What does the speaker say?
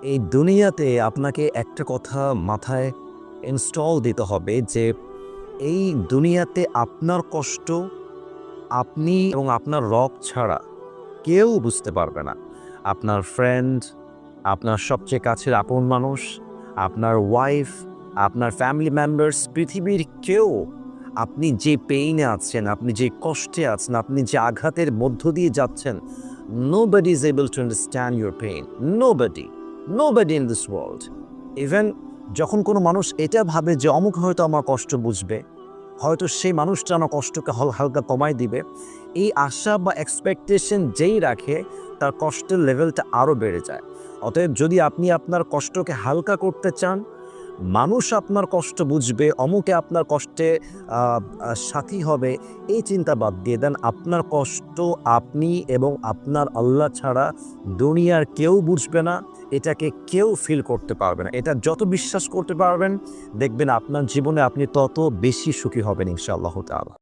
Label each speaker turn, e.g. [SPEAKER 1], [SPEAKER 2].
[SPEAKER 1] এই দুনিয়াতে আপনাকে একটা কথা মাথায় ইনস্টল দিতে হবে যে এই দুনিয়াতে আপনার কষ্ট আপনি এবং আপনার রব ছাড়া কেউ বুঝতে পারবে না। আপনার ফ্রেন্ড, আপনার সবচেয়ে কাছের আপন মানুষ, আপনার ওয়াইফ, আপনার ফ্যামিলি মেম্বার্স, পৃথিবীর কেউ আপনি যে পেইনে আছেন, আপনি যে কষ্টে আছেন, আপনি যে আঘাতের মধ্য দিয়ে যাচ্ছেন, nobody is able to understand your pain. Nobody. Nobody in this world. Even যখন কোনো মানুষ এটা ভাবে যে অমুক হয়তো আমার কষ্ট বুঝবে, হয়তো সেই মানুষটা আমার কষ্টকে হালকা কমায় দিবে, এই আশা বা এক্সপেকটেশন যেই রাখে তার কষ্টের লেভেলটা আরও বেড়ে যায়। অতএব যদি আপনি আপনার কষ্টকে হালকা করতে চান, মানুষ আপনার কষ্ট বুঝবে, অমুকে আপনার কষ্টে সাথী হবে, এই চিন্তা বাদ দিয়ে দেন। আপনার কষ্ট আপনি এবং আপনার আল্লাহ ছাড়া দুনিয়ার কেউ বুঝবে না, এটাকে কেউ ফিল করতে পারবে না। এটা যত বিশ্বাস করতে পারবেন, দেখবেন আপনার জীবনে আপনি তত বেশি সুখী হবেন ইনশাআল্লাহ তাআলা।